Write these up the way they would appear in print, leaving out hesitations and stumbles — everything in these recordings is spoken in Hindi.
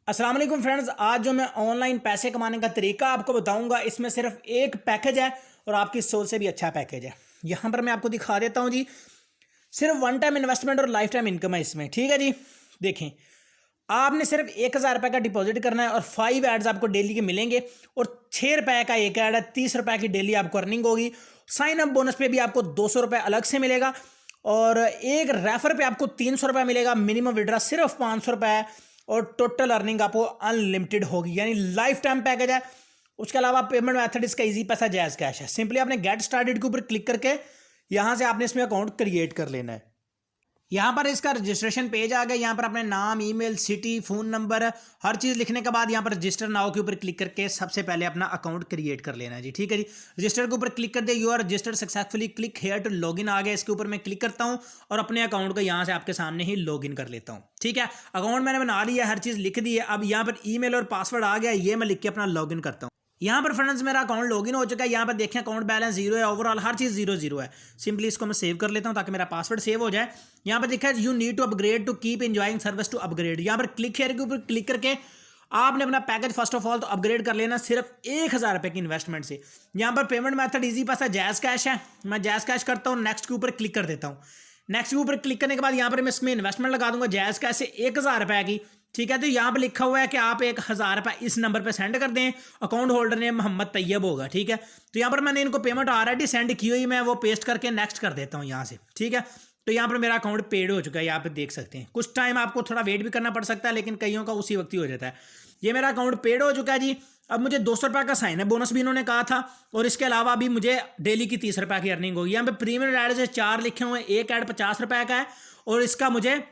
अस्सलाम वालेकुम फ्रेंड्स, आज जो मैं ऑनलाइन पैसे कमाने का तरीका आपको बताऊंगा, इसमें सिर्फ एक पैकेज है और आपकी सोच से भी अच्छा पैकेज है। यहां पर मैं आपको दिखा देता हूं जी। सिर्फ वन टाइम इन्वेस्टमेंट और लाइफ टाइम इनकम है इसमें। ठीक है जी, देखें, आपने सिर्फ 1000 रुपये का डिपॉजिट करना है और 5 एड्स आपको डेली के मिलेंगे और 6 रुपये का एक ऐड है, 30 रुपये की डेली आपको अर्निंग होगी। साइन अप बोनस पे भी आपको 200 रुपये अलग से मिलेगा और एक रेफर पे आपको 300 रुपये मिलेगा। मिनिमम विड्रा सिर्फ 500 रुपये है और टोटल अर्निंग आपको अनलिमिटेड होगी, यानी लाइफ टाइम पैकेज है। उसके अलावा पेमेंट मेथड इसका इजी पैसा जायज़ कैश है। सिंपली आपने गेट स्टार्टेड के ऊपर क्लिक करके यहाँ से आपने इसमें अकाउंट क्रिएट कर लेना है। यहाँ पर इसका रजिस्ट्रेशन पेज आ गया। यहाँ पर अपने नाम, ईमेल, सिटी, फ़ोन नंबर, हर चीज़ लिखने के बाद यहाँ पर रजिस्टर नाउ के ऊपर क्लिक करके सबसे पहले अपना अकाउंट क्रिएट कर लेना है जी। ठीक है जी, रजिस्टर के ऊपर क्लिक कर दे। You are registered successfully, click here to login आ गया। इसके ऊपर मैं क्लिक करता हूँ और अपने अकाउंट को यहाँ से आपके सामने ही लॉगिन कर लेता हूँ। ठीक है, अकाउंट मैंने बना लिया, हर चीज़ लिख दी है। अब यहाँ पर ईमेल और पासवर्ड आ गया, ये मैं लिख के अपना लॉगिन करता हूँ। यहाँ पर फ्रेंड्स मेरा अकाउंट लॉगिन हो चुका है। यहाँ पर देखें अकाउंट बैलेंस 0 है, ओवरऑल हर चीज़ 0 है। सिंपली इसको मैं सेव कर लेता हूँ ताकि मेरा पासवर्ड सेव हो जाए। यहाँ पर देखा है you need to upgrade to keep enjoying service to upgrade. यहाँ पर क्लिक हेयर के ऊपर क्लिक करके आपने अपना पैकेज फर्स्ट ऑफ ऑल तो अपग्रेड कर लेना सिर्फ 1000 रुपये की इन्वेस्टमेंट से। यहाँ पर पेमेंट मेथड इजी पैसा जायज़ कैश है। मैं जायज़ कैश करता हूँ, नेक्स्ट के ऊपर क्लिक कर देता हूँ। नेक्स्ट के ऊपर क्लिक करने के बाद यहाँ पर मैं इसमें इन्वेस्टमेंट लगा दूंगा जायज़ कैश से 1000 रुपये की। ठीक है, तो यहाँ पर लिखा हुआ है कि आप 1000 रुपये इस नंबर पे सेंड कर दें। Account holder name Mohammed Tayyab होगा। ठीक है, तो यहाँ पर मैंने इनको पेमेंट ऑलरेडी सेंड की हुई, मैं वो पेस्ट करके नेक्स्ट कर देता हूँ यहाँ से। ठीक है, तो यहाँ पर मेरा अकाउंट पेड हो चुका है। यहाँ पे देख सकते हैं, कुछ टाइम आपको थोड़ा वेट भी करना पड़ सकता है, लेकिन कईयों का उसी वक्त ही हो जाता है। ये मेरा अकाउंट पेड हो चुका है जी। अब मुझे 200 रुपये का साइन है बोनस भी इन्होंने कहा था और इसके अलावा भी मुझे डेली की 30 रुपये की अर्निंग होगी। यहाँ पे प्रीमियम ऐड से 4 लिखे हुए हैं, एक ऐड 50 रुपये का है और इसका मुझे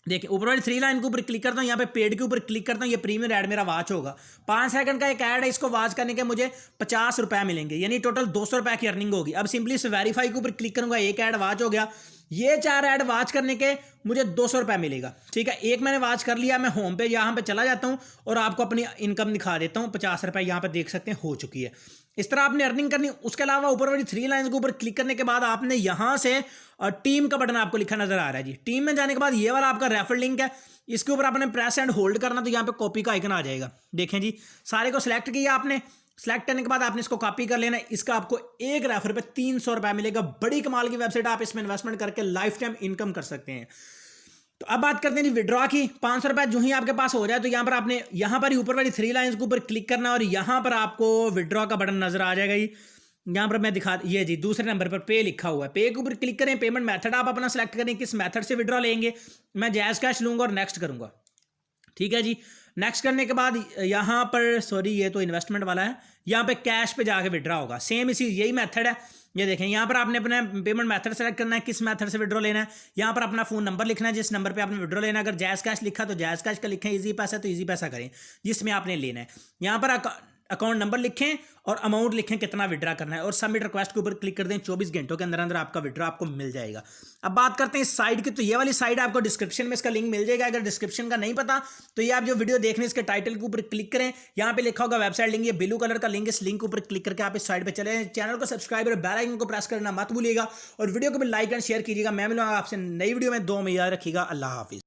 देखिए ऊपर वाली 3 लाइन के ऊपर क्लिक करता हूँ, यहाँ पे पेड के ऊपर क्लिक करता हूँ, ये प्रीमियम ऐड मेरा वॉच होगा। 5 सेकंड का एक ऐड है, इसको वॉच करने के मुझे 50 रुपये मिलेंगे, यानी टोटल 200 रुपये की अर्निंग होगी। अब सिंपली इस वेरीफाई के ऊपर क्लिक करूंगा, एक ऐड वॉच हो गया। ये 4 ऐड वॉच करने के मुझे 200 रुपये मिलेगा। ठीक है, एक मैंने वॉच कर लिया। मैं होम पे यहाँ पे चला जाता हूँ और आपको अपनी इनकम दिखा देता हूँ। 50 रुपये यहाँ पे देख सकते हैं हो चुकी है। इस तरह आपने अर्निंग करनी। उसके अलावा ऊपर वाली 3 लाइन्स के ऊपर क्लिक करने के बाद आपने यहाँ से टीम का बटन आपको लिखा नजर आ रहा है जी। टीम में जाने के बाद ये वाला आपका रेफर लिंक है, इसके ऊपर आपने प्रेस एंड होल्ड करना, तो यहाँ पे कॉपी का आइकन आ जाएगा। देखें जी, सारे को सिलेक्ट किया आपने। सेलेक्ट करने के बाद आपने इसको कॉपी कर लेना है। इसका आपको एक रेफर पे 300 रुपये मिलेगा। बड़ी कमाल की वेबसाइट, आप इसमें इन्वेस्टमेंट करके लाइफ टाइम इनकम कर सकते हैं। तो अब बात करते हैं जी विड्रॉ की। 500 रुपये जो ही आपके पास हो जाए तो यहाँ पर आपने यहाँ पर ही ऊपर वाली 3 लाइन्स के ऊपर क्लिक करना और यहाँ पर आपको विड्रॉ का बटन नजर आ जाएगा जी। यहाँ पर मैं दिखा, ये जी दूसरे नंबर पर पे लिखा हुआ है। पे के ऊपर क्लिक करें। पेमेंट मेथड आप अपना सेलेक्ट करें, किस मेथड से विड्रॉ लेंगे। मैं जायज़ कैश लूंगा और नेक्स्ट करूंगा। ठीक है जी, नेक्स्ट करने के बाद यहाँ पर सॉरी ये तो इन्वेस्टमेंट वाला है, यहाँ पे कैश पे जाके विड्रॉ होगा। सेम इसी यही मेथड है। ये देखें, यहाँ पर आपने अपना पेमेंट मेथड सेलेक्ट करना है, किस मेथड से विड्रॉ लेना है। यहाँ पर अपना फ़ोन नंबर लिखना है जिस नंबर पे आपने विड्रॉ लेना है। अगर जायज़ कैश लिखा तो जायज़ कैश का लिखें, इजी पैसा तो इजी पैसा करें जिसमें आपने लेना है। यहाँ पर अकाउंट नंबर लिखें और अमाउंट लिखें कितना विड्रा करना है और सबमिट रिक्वेस्ट के ऊपर क्लिक कर दें। 24 घंटों के अंदर अंदर आपका विड्रा आपको मिल जाएगा। अब बात करते हैं इस साइड की, तो ये वाली साइड आपको डिस्क्रिप्शन में इसका लिंक मिल जाएगा। अगर डिस्क्रिप्शन का नहीं पता तो ये आप जो वीडियो देख रहे हैं इसके टाइटल के ऊपर क्लिक करें, यहाँ पे लिखा होगा वेबसाइट लिंक, ये ब्लू कलर का लिंक, इस लिंक के ऊपर क्लिक करके आप इस साइड पर चले जाएं। चैनल को सब्सक्राइब और बेल आइकन को प्रेस करना मत भूलिएगा और वीडियो को भी लाइक एंड शेयर कीजिएगा। मैं मिलूंगा आपसे नई वीडियो में। 2 में याद रखिएगा। अल्लाह हाफिज़।